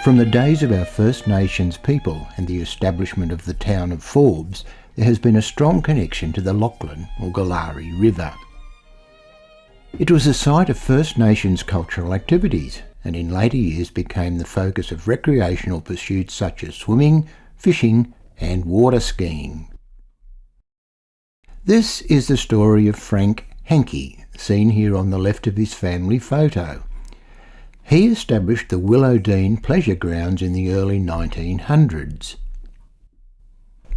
From the days of our First Nations people and the establishment of the town of Forbes, there has been a strong connection to the Lachlan or Galari River. It was a site of First Nations cultural activities and in later years became the focus of recreational pursuits such as swimming, fishing and water skiing. This is the story of Frank Heinke, seen here on the left of his family photo. He established the Willowdene Pleasure Grounds in the early 1900s.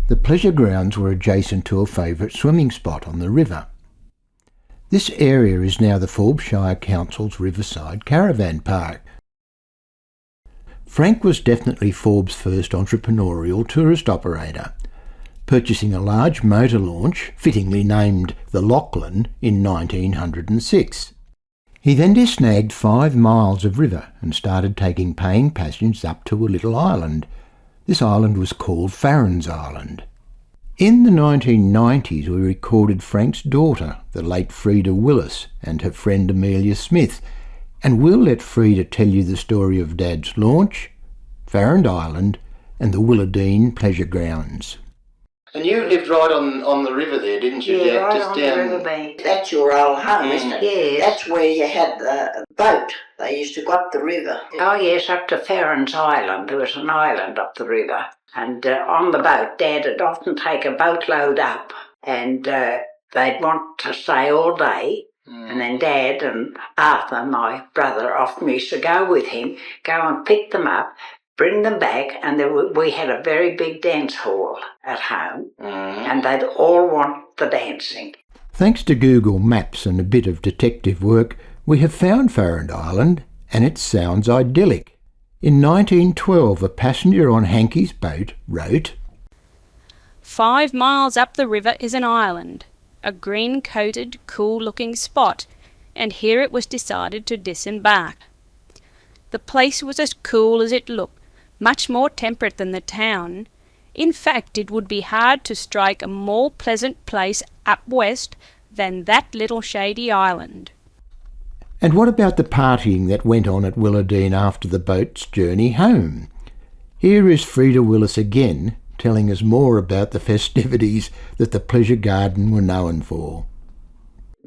The pleasure grounds were adjacent to a favourite swimming spot on the river. This area is now the Forbes Shire Council's Riverside Caravan Park. Frank was definitely Forbes' first entrepreneurial tourist operator, purchasing a large motor launch, fittingly named the Lachlan, in 1906. He then desnagged 5 miles of river and started taking paying passengers up to a little island. This island was called Farrand Island. In the 1990s we recorded Frank's daughter, the late Frida Willis, and her friend Amelia Smith, and we'll let Frida tell you the story of Dad's launch, Farrand Island and the Willowdene Pleasure Grounds. And you lived right on the river there, didn't you? Yeah, right just on down... the riverbank. That's your old home, isn't it? Yes. That's where you had the boat. They used to go up the river. Oh yes, up to Farrand Island. There was an island up the river. And on the boat, Dad would often take a boatload up and they'd want to stay all day. And then Dad and Arthur, my brother, often used to go with him, go and pick them up, bring them back, and we had a very big dance hall at home, and they'd all want the dancing. Thanks to Google Maps and a bit of detective work, we have found Farrand Island, and it sounds idyllic. In 1912, a passenger on Heinke's boat wrote, 5 miles up the river is an island, a green-coated, cool-looking spot, and here it was decided to disembark. The place was as cool as it looked, much more temperate than the town. In fact, it would be hard to strike a more pleasant place up west than that little shady island. And what about the partying that went on at Willowdene after the boat's journey home? Here is Frida Willis again, telling us more about the festivities that the Pleasure Garden were known for.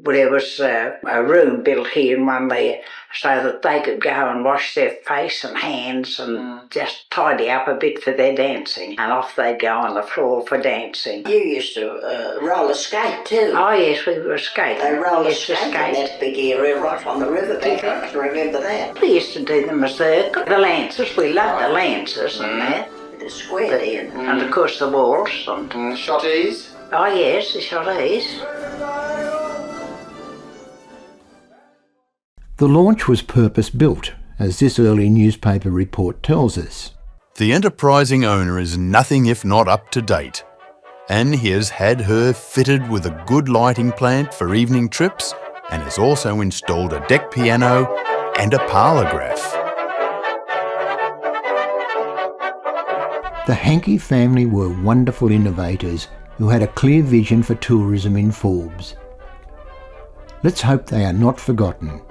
There was a room built here and one there so that they could go and wash their face and hands and just tidy up a bit for their dancing. And off they'd go on the floor for dancing. You used to roller skate too. Oh yes, we were skating. They roller skate in that big area right on the riverbank. I can remember that. We used to do them as the lances. We loved the lances and that. The square in. And of course the waltz. And shotties? Oh yes, the shotties. The launch was purpose-built, as this early newspaper report tells us. The enterprising owner is nothing if not up to date, and he has had her fitted with a good lighting plant for evening trips and has also installed a deck piano and a parlograph. The Heinke family were wonderful innovators who had a clear vision for tourism in Forbes. Let's hope they are not forgotten.